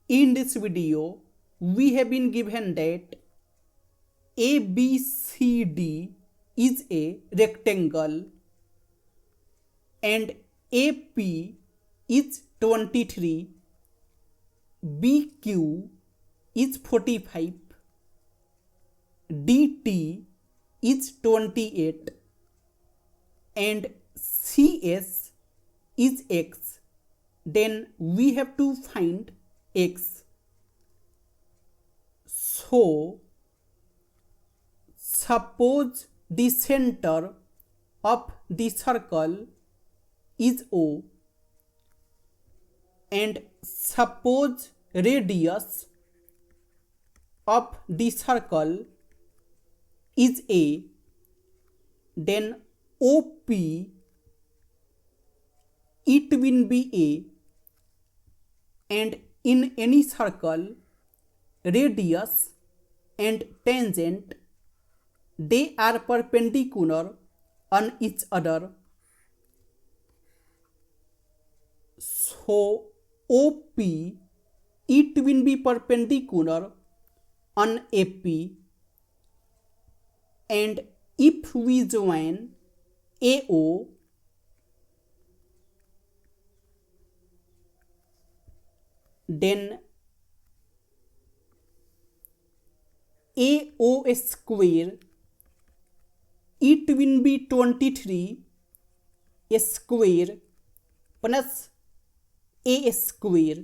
In this video, we have been given that ABCD is a rectangle and AP is 23, BQ is 45, DT is 28 and CS is X. Then we have to find X. So suppose the center of the circle is O and suppose radius of the circle is A, then OP it will be A, and in any circle radius and tangent they are perpendicular on each other. So OP it will be perpendicular on AP, and if we join AO, then AO square it will be 23 square plus A square,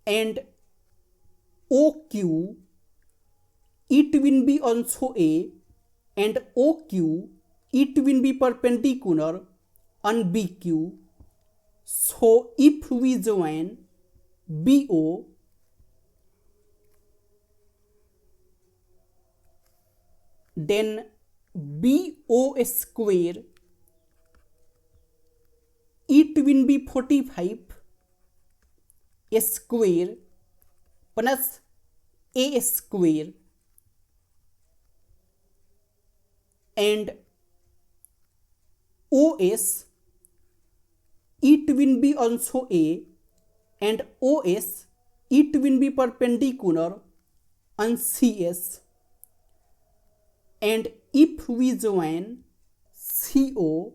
and OQ it will be also A, and OQ it will be perpendicular on BQ. So if we join BO, then BO square it will be 45 square plus A square, and OS it will be also A, and OS it will be perpendicular on CS, and if we join CO,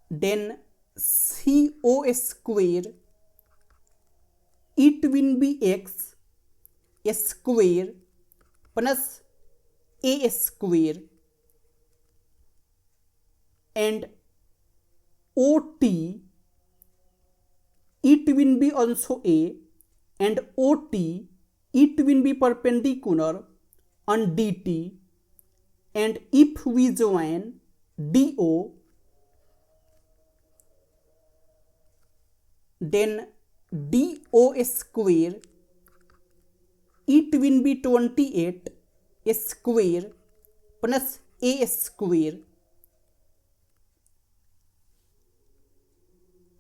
then CO square it will be X square plus A square, and OT it will be also A, and OT it will be perpendicular on DT, and if we join DO, then DO square it will be 28 square plus A square,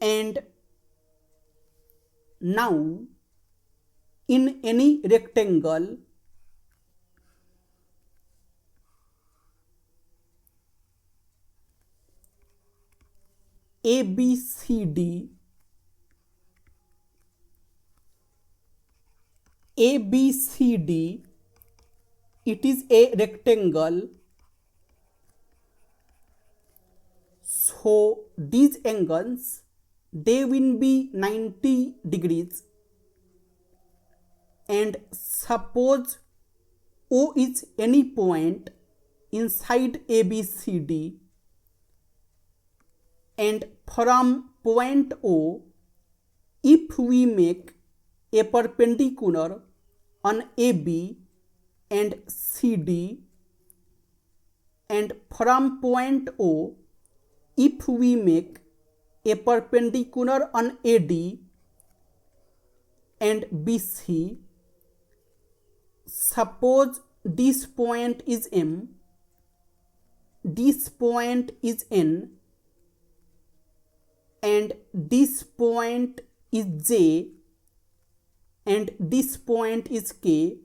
and now in any rectangle ABCD, it is a rectangle, so these angles they will be 90 degrees, and suppose O is any point inside ABCD, and from point O if we make a perpendicular on AB and CD, and from point O if we make a perpendicular on AD and BC, suppose this point is M, this point is N, and this point is J, and this point is K,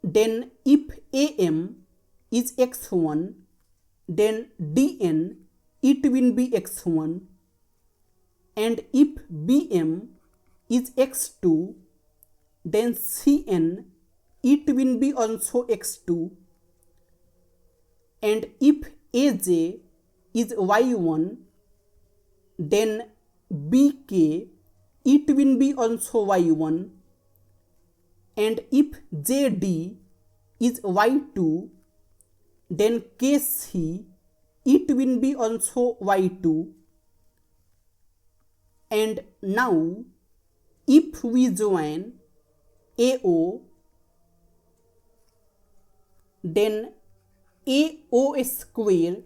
then if AM is x1, then dn it will be x1, and if bm is x2, then cn it will be also x2, and if aj is y1, then bk it will be also y1, and if jd is y2, then kc it will be also y2. And now if we join AO, then AO square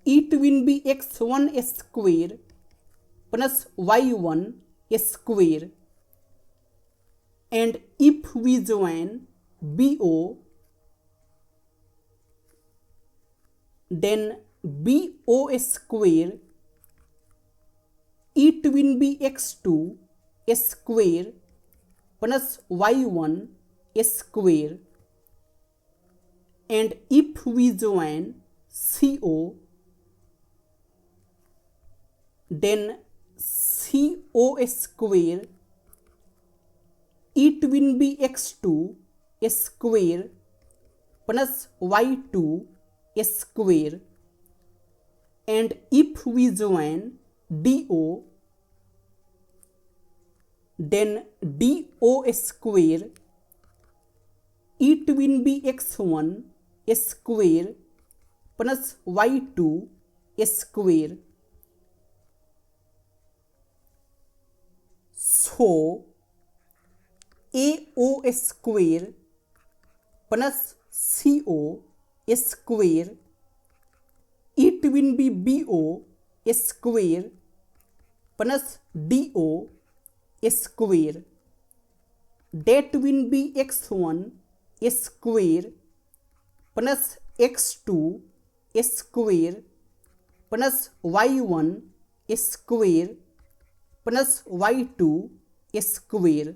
it will be x1 square plus y1 square, and if we join BO, then BO square it will be x2 square plus y1 square, and if we join CO, then CO square it will be x2 square plus y2 square, and if we join DO, then DO square it will be x1 square plus y2 square. So AO square plus CO square it will be BO square plus DO square, that will be x1 square plus x2 square plus y1 square plus y2 square.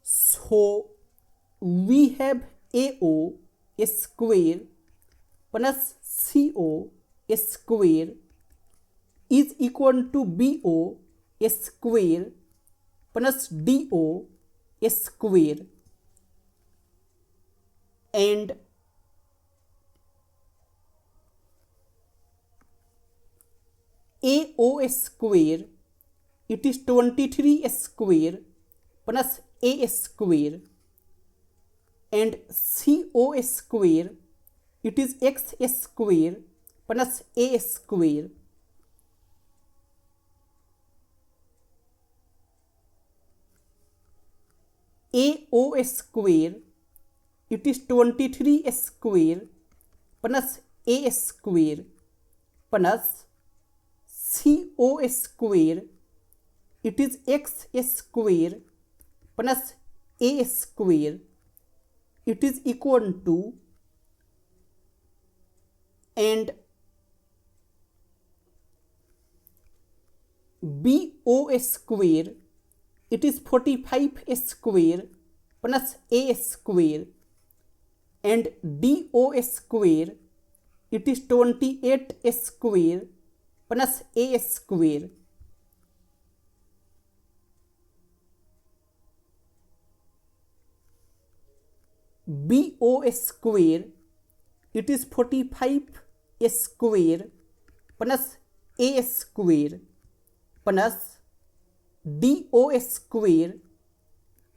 So we have AO square plus CO square is equal to BO square plus DO square, and AO square it is 23 square plus A square, and CO square it is x square plus A square. AO square it is 23 square plus A square plus CO square it is x square plus A square, it is equal to, and BO square it is 45 square plus A square, and DO square it is 28 square plus A square. BO square it is 45 square plus A square plus DO square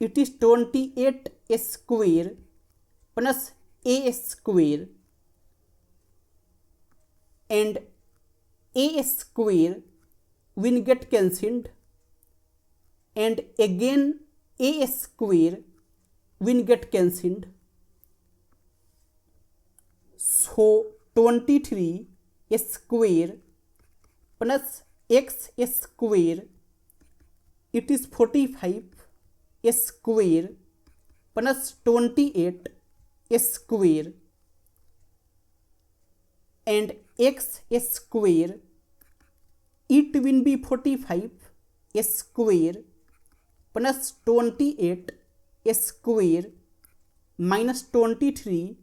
it is 28 square plus A square, and A square will get cancelled, and again A square will get cancelled. So 23 square plus x square it is 45 square plus 28 square, and x square it will be 45 square plus 28 square minus 23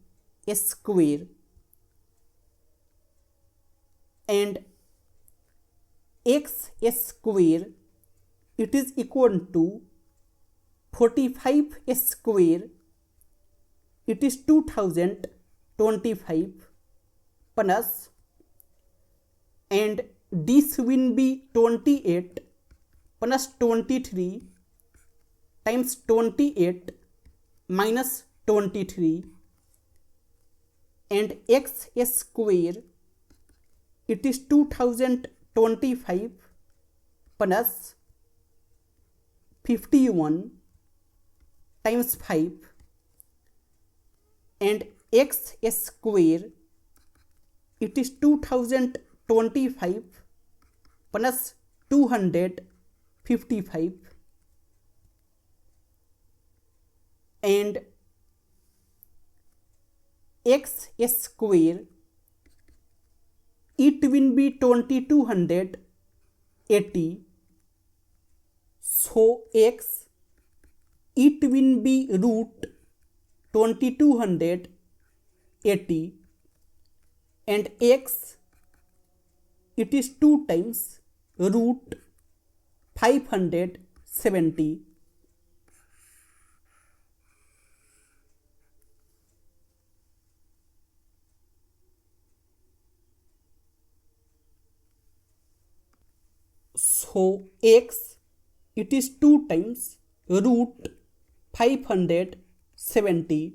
square, and x square it is equal to 45 square, it is 2025 plus, and this will be 28 plus 23 times 28 minus 23, and x square it is 2025 plus 51 times 5, and x square it is 2025 plus 255, and x square it will be 2280. So x it will be root 2280, and x it is 2 times root 570. So x it is 2 times root 570,